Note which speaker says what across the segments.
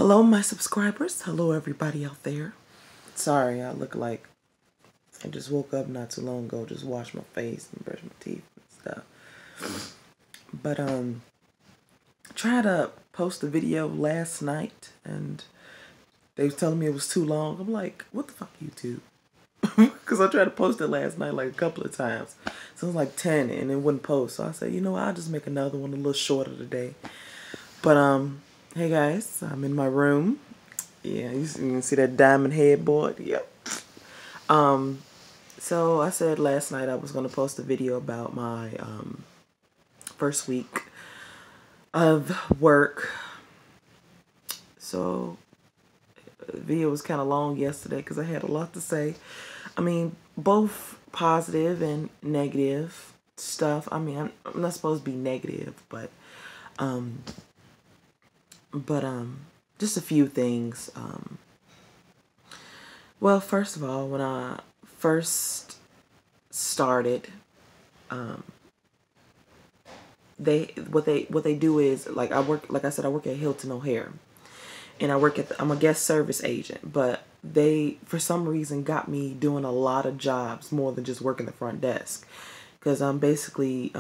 Speaker 1: Hello, my subscribers. Hello, everybody out there. Sorry, I look like I just woke up not too long ago. Just washed my face and brushed my teeth and stuff. But tried to post a video last night, and they was telling me it was too long. I'm like, what the fuck, YouTube? Because I tried to post it last night like a couple of times. So it was like 10, and it wouldn't post. So I said, you know what, I'll just make another one a little shorter today. But hey guys, I'm in my room. Yeah, you can see that diamond headboard. Yep. So I said last night I was going to post a video about my first week of work. So the video was kind of long yesterday because I had a lot to say. I mean, both positive and negative stuff. I mean, I'm not supposed to be negative, but just a few things. Well, first of all, when I first started, what they do is, like, I said, I work at Hilton O'Hare, and I'm a guest service agent, but they for some reason got me doing a lot of jobs more than just working the front desk, because I'm basically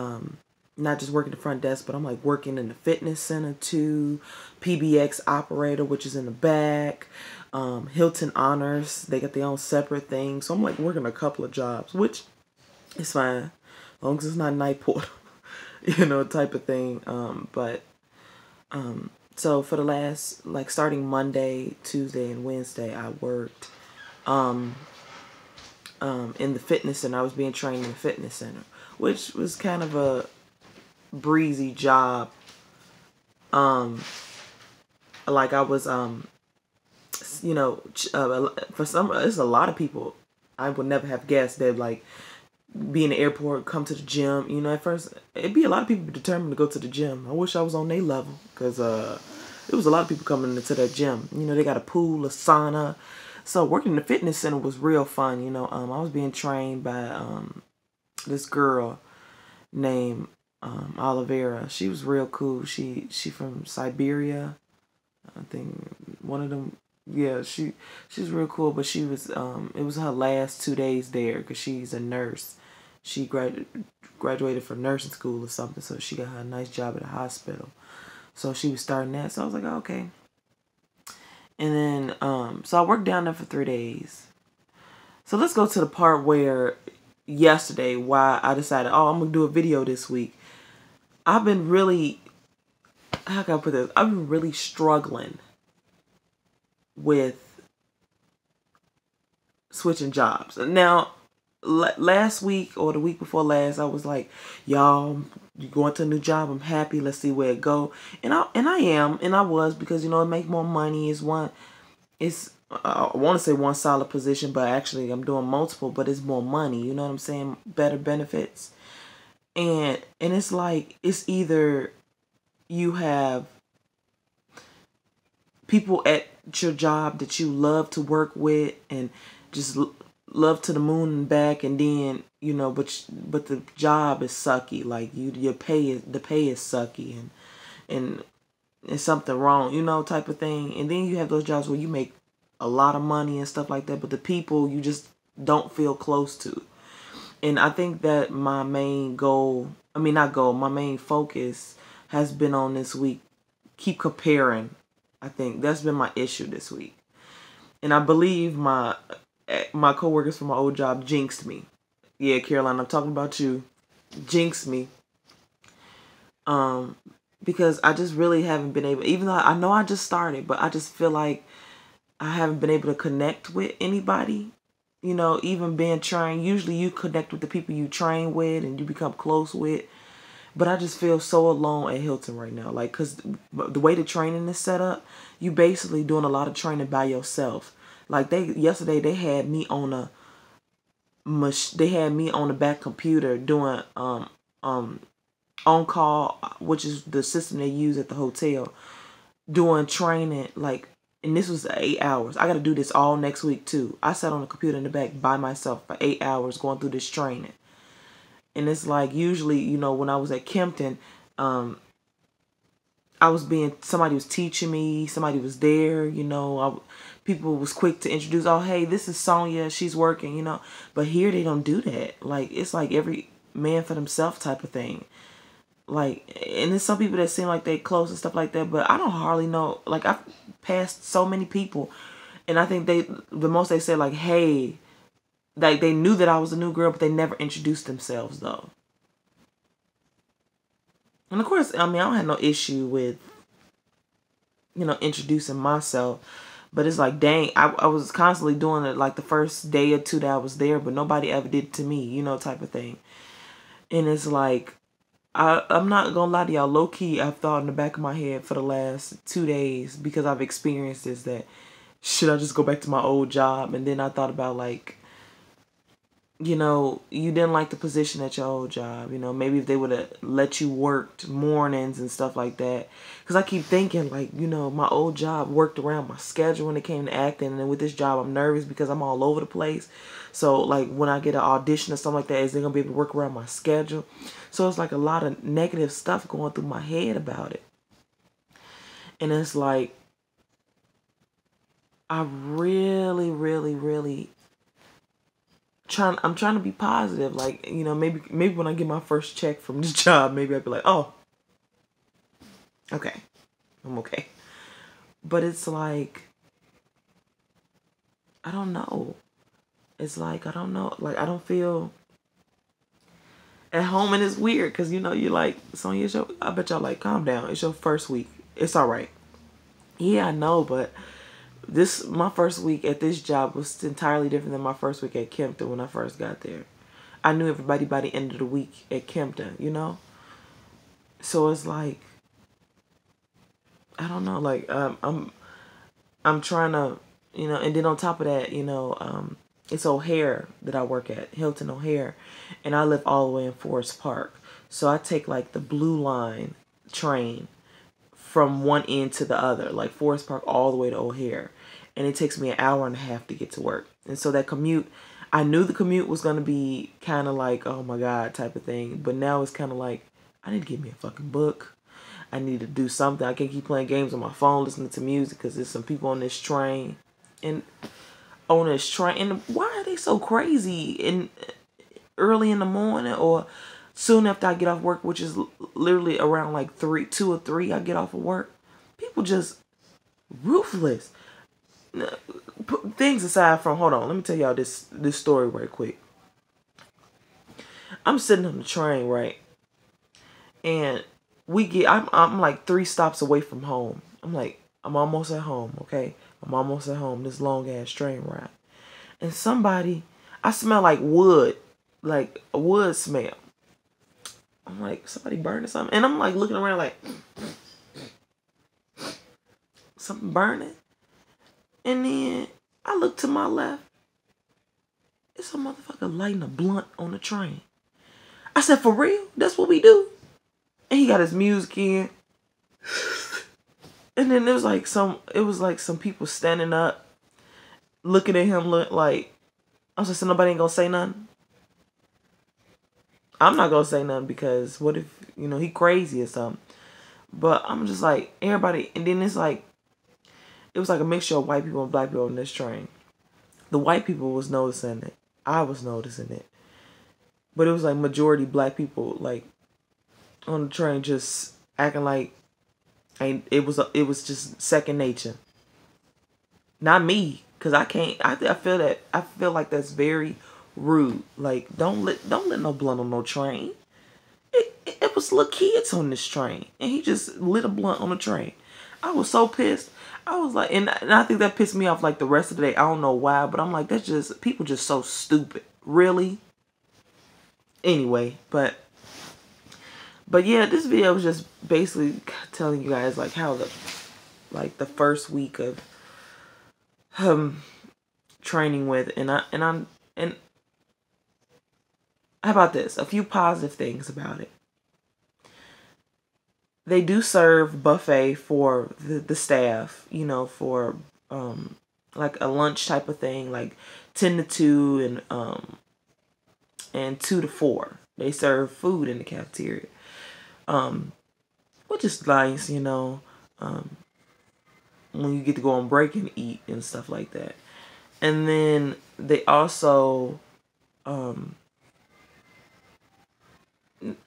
Speaker 1: not just working the front desk, but I'm like working in the fitness center too, PBX operator, which is in the back, Hilton Honors, they got their own separate thing. So I'm like working a couple of jobs, which is fine, as long as it's not night porter, you know, type of thing. So for the last, like, starting Monday, Tuesday, and Wednesday, I worked in the fitness center. I was being trained in the fitness center, which was kind of a breezy job. Like, I was you know, for some, there's a lot of people I would never have guessed that, like, be in the airport, come to the gym. You know, at first it'd be a lot of people determined to go to the gym. I wish I was on their level, because there was a lot of people coming into that gym. You know, they got a pool, a sauna. So working in the fitness center was real fun. You know, I was being trained by this girl named Olivera. She was real cool. She from Siberia, I think. One of them. Yeah, she's real cool. But she was it was her last 2 days there, because she's a nurse. She graduated from nursing school or something, so she got her a nice job at a hospital. So she was starting that. So I was like, oh, okay. And then so I worked down there for 3 days. So let's go to the part where yesterday, why I decided, oh, I'm gonna do a video this week. I've been really, how can I put this? I've been really struggling with switching jobs. Now, last week or the week before last, I was like, y'all, you going to a new job, I'm happy, let's see where it go. And I was, because, you know, it make more money. I want to say one solid position, but actually I'm doing multiple, but it's more money, you know what I'm saying? Better benefits. And it's like, it's either you have people at your job that you love to work with and just love to the moon and back, and then, you know, but the job is sucky. Like, the pay is sucky, and it's something wrong, you know, type of thing. And then you have those jobs where you make a lot of money and stuff like that, but the people you just don't feel close to. And I think that my main my main focus has been on this week, keep comparing. I think that's been my issue this week. And I believe my coworkers from my old job jinxed me. Yeah, Caroline, I'm talking about you. Jinxed me. Because I just really haven't been able, even though I know I just started, but I just feel like I haven't been able to connect with anybody. You know, even being trained, usually you connect with the people you train with and you become close with. But I just feel so alone at Hilton right now. Like, because the way the training is set up, you basically doing a lot of training by yourself. Like, yesterday they had me on the back computer doing on call, which is the system they use at the hotel, doing training, like, and this was 8 hours. I got to do this all next week too. I sat on the computer in the back by myself for 8 hours going through this training. And it's like, usually, you know, when I was at Kempton, somebody was teaching me, somebody was there, people was quick to introduce, oh, hey, this is Sonia, she's working, but here they don't do that. Like, it's like every man for themselves type of thing. Like, and there's some people that seem like they close and stuff like that, but I don't hardly know. Like, I've passed so many people, and I think the most they say, like, hey, like, they knew that I was a new girl, but they never introduced themselves, though. And of course, I mean, I don't have no issue with, introducing myself. But it's like, dang, I was constantly doing it like the first day or two that I was there, but nobody ever did it to me, type of thing. And it's like, I'm not going to lie to y'all, low-key, I've thought in the back of my head for the last 2 days, because I've experienced this, that should I just go back to my old job? And then I thought about, like, you didn't like the position at your old job. Maybe if they would have let you work mornings and stuff like that. Because I keep thinking, like, my old job worked around my schedule when it came to acting. And then with this job, I'm nervous because I'm all over the place. So, like, when I get an audition or something like that, is they going to be able to work around my schedule? So it's like a lot of negative stuff going through my head about it. And it's like, I really, really, really... I'm trying to be positive. Like, maybe when I get my first check from this job, maybe I'll be like, oh, okay, I'm okay. But it's like, I don't know. It's like, I don't know. Like, I don't feel at home, and it's weird because, you're like, Sonia, I bet y'all like, calm down. It's your first week. It's all right. Yeah, I know, but my first week at this job was entirely different than my first week at Kempton when I first got there. I knew everybody by the end of the week at Kempton, So it's like, I don't know, like, I'm trying to, and then on top of that, it's O'Hare that I work at, Hilton O'Hare, and I live all the way in Forest Park. So I take, like, the Blue Line train from one end to the other, like Forest Park all the way to O'Hare. And it takes me an hour and a half to get to work. And so that commute, I knew the commute was going to be kind of like, oh my God, type of thing. But now it's kind of like, I need to get me a fucking book. I need to do something. I can't keep playing games on my phone, listening to music, because there's some people on this train. And why are they so crazy early in the morning or soon after I get off work, which is literally around like 2 or 3, I get off of work. People just ruthless. Put things aside from, hold on, let me tell y'all this story right quick. I'm sitting on the train, right? And I'm like 3 stops away from home. I'm like, I'm almost at home, okay? I'm almost at home, this long ass train ride. And I smell like wood, like a wood smell. I'm like, somebody burning something? And I'm like looking around like, something burning? And then I look to my left. It's a motherfucker lighting a blunt on the train. I said, for real? That's what we do? And he got his music in. And then there was like some people standing up, looking at him, look like, I was just saying, nobody ain't gonna say nothing. I'm not gonna say nothing because what if, he crazy or something. But I'm just like, everybody, and then it was like a mixture of white people and black people on this train. The white people was noticing it. I was noticing it. But it was like majority black people, like, on the train just acting like it was just second nature. Not me, because I feel like that's very rude. Like, don't let no blunt on no train. It was little kids on this train, and he just lit a blunt on the train. I was so pissed. I was like, and I think that pissed me off like the rest of the day. I don't know why, but I'm like, that's just, people just so stupid. Really? Anyway, but yeah, this video was just basically telling you guys like how the first week of training with, and how about this? A few positive things about it. They do serve buffet for the staff, for like a lunch type of thing, like 10 to 2 and 2 to 4. They serve food in the cafeteria. which is nice, you know, when you get to go on break and eat and stuff like that. And then they also, I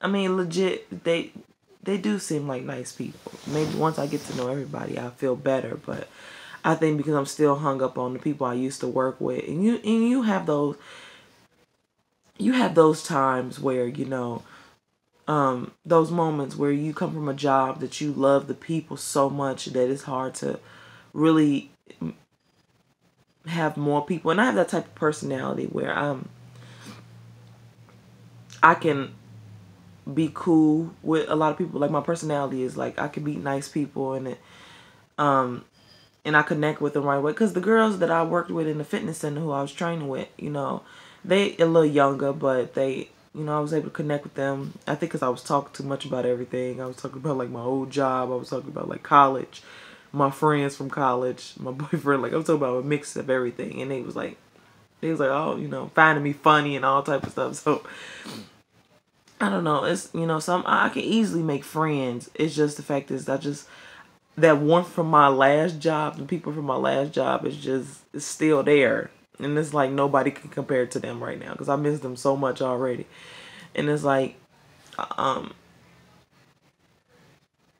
Speaker 1: mean, legit, they do seem like nice people. Maybe once I get to know everybody, I feel better. But I think because I'm still hung up on the people I used to work with, and you have those times where, you know, those moments where you come from a job that you love the people so much that it's hard to really have more people. And I have that type of personality where I can be cool with a lot of people. Like, my personality is like, I can be nice people, and I connect with them right away. Because the girls that I worked with in the fitness center who I was training with, you know, they a little younger, but they, you know, I was able to connect with them. I think because I was talking too much about everything. I was talking about, like, my old job. I was talking about, like, college, my friends from college, my boyfriend. Like, I was talking about a mix of everything. And they was like, oh, you know, finding me funny and all type of stuff. So, I don't know. It's, you know, I can easily make friends. It's just the fact is that one from my last job, the people from my last job it's still there. And it's like nobody can compare to them right now because I miss them so much already. And it's like,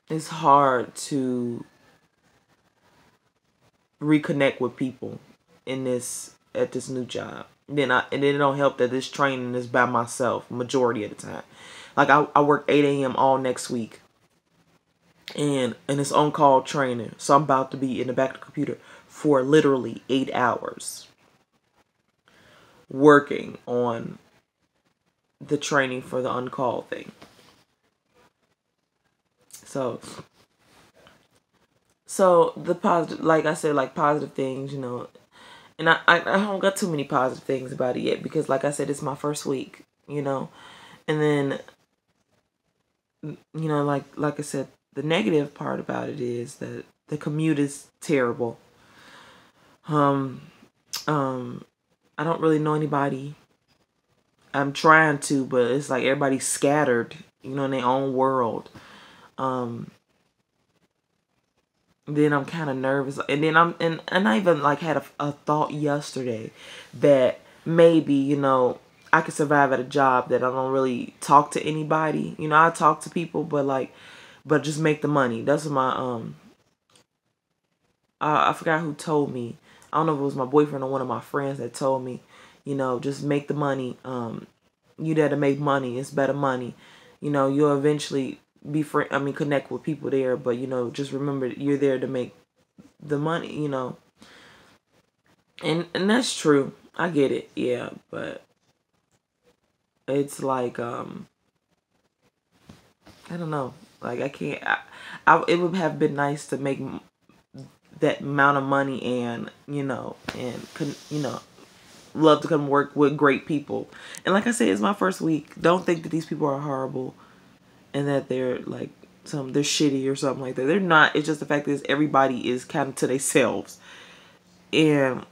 Speaker 1: it's hard to reconnect with people at this new job. And then it don't help that this training is by myself majority of the time. Like, I work 8 a.m. all next week. And it's on-call training. So I'm about to be in the back of the computer for literally 8 hours working on the training for the on-call thing. So the positive, like I said, like, positive things, you know, and I don't got too many positive things about it yet because, like I said, it's my first week, you know, and then, you know, like I said, the negative part about it is that the commute is terrible. I don't really know anybody. I'm trying to, but it's like everybody's scattered, you know, in their own world. Then I'm kind of nervous, and then and I even like had a thought yesterday that maybe, you know, I could survive at a job that I don't really talk to anybody. You know, I talk to people, but just make the money. That's what my I forgot who told me. I don't know if it was my boyfriend or one of my friends that told me, you know, just make the money. You there to make money. It's better money. You know, you'll eventually connect with people there, but, you know, just remember you're there to make the money, you know. And that's true. I get it. Yeah, but it's like, I don't know. Like, I can't, it would have been nice to make that amount of money and, you know, love to come work with great people. And like I said, it's my first week. Don't think that these people are horrible and that they're like they're shitty or something like that. They're not. It's just the fact is everybody is kind of to themselves. And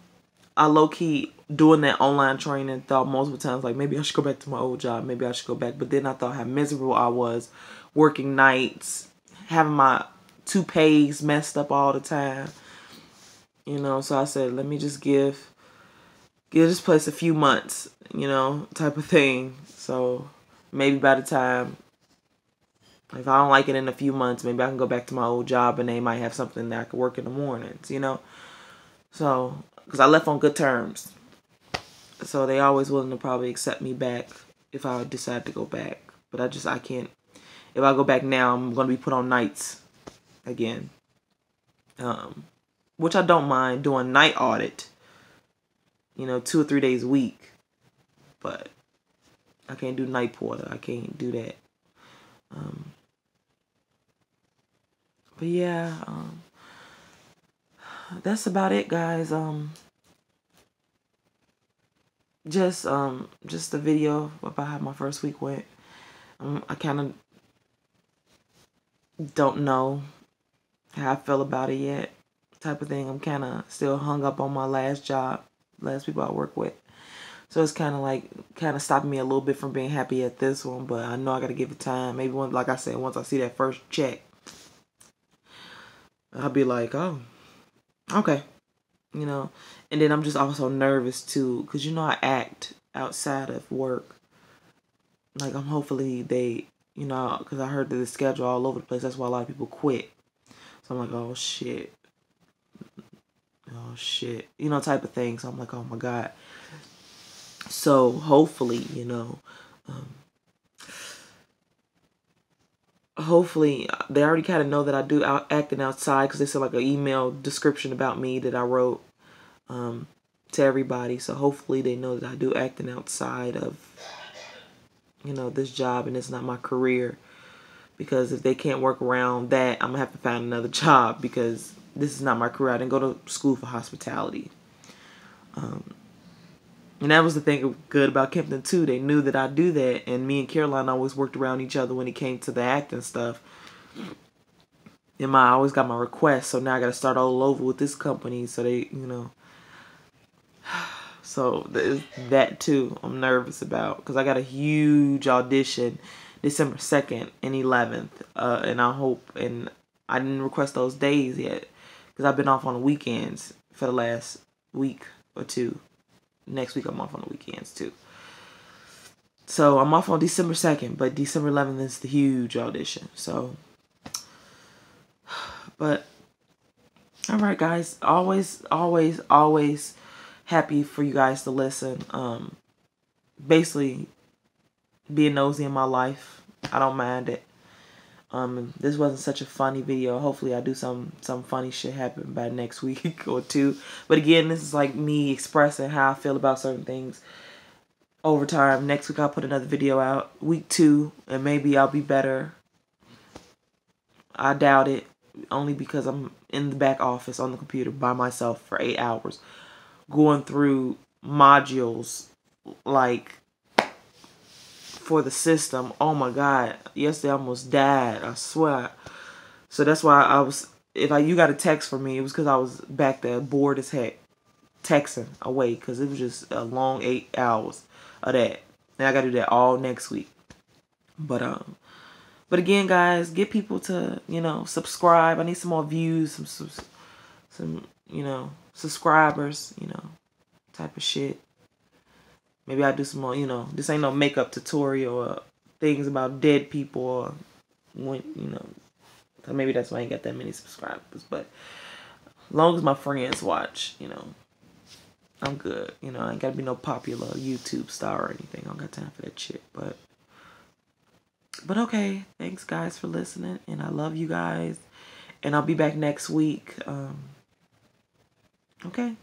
Speaker 1: I low-key doing that online training thought multiple times like maybe I should go back to my old job. Maybe I should go back. But then I thought how miserable I was working nights, having my toupees messed up all the time. You know, so I said, let me just give this place a few months, you know, type of thing. So maybe by the time, if I don't like it in a few months, maybe I can go back to my old job and they might have something that I could work in the mornings, you know. So, because I left on good terms. So they always willing to probably accept me back if I decide to go back. But I can't. If I go back now, I'm going to be put on nights again. Which I don't mind doing night audit. You know, 2 or 3 days a week. But I can't do night porter. I can't do that. But yeah, that's about it, guys. Just the video about how my first week went. I kind of don't know how I feel about it yet, type of thing. I'm kind of still hung up on my last job, last people I work with. So it's kind of stopping me a little bit from being happy at this one, but I know I got to give it time. Maybe like I said, once I see that first check, I'll be like, oh, okay, you know. And then I'm just also nervous too, because you know I act outside of work. Like I'm hopefully they, you know, because I heard that the schedule all over the place. That's why a lot of people quit. So I'm like, oh shit, you know, type of thing. So I'm like, oh my God. So hopefully, you know, um, hopefully they already kind of know that I do acting outside, because they said like an email description about me that I wrote to everybody. So hopefully they know that I do acting outside of, you know, this job, and it's not my career. Because if they can't work around that, I'm gonna have to find another job, because this is not my career. I didn't go to school for hospitality. And that was the thing good about Kempton too. They knew that I do that, and me and Caroline always worked around each other when it came to the acting stuff. And I always got my requests, so now I got to start all over with this company. So they, you know, so there's that too. I'm nervous about, because I got a huge audition December 2nd and 11th, and I hope, and I didn't request those days yet, because I've been off on the weekends for the last week or two. Next week I'm off on the weekends too. So I'm off on December 2nd, but December 11th is the huge audition. So, but all right, guys. Always happy for you guys to listen. Basically, being nosy in my life, I don't mind it. This wasn't such a funny video. Hopefully, I do some funny shit happen by next week or two. But again, this is like me expressing how I feel about certain things over time. Next week, I'll put another video out. Week 2, and maybe I'll be better. I doubt it, only because I'm in the back office on the computer by myself for 8 hours, going through modules like for the system. Oh my God, yesterday I almost died, I swear. So that's why I was, you got a text from me, it was because I was back there bored as heck, texting away, because it was just a long 8 hours of that. And I got to do that all next week. But again, guys, get people to, you know, subscribe. I need some more views, some you know, subscribers, you know, type of shit. Maybe I'll do some more, you know, this ain't no makeup tutorial or things about dead people, or when, you know, so maybe that's why I ain't got that many subscribers. But as long as my friends watch, you know, I'm good. You know, I ain't gotta be no popular YouTube star or anything. I don't got time for that shit. But okay, thanks guys for listening, and I love you guys, and I'll be back next week. Okay.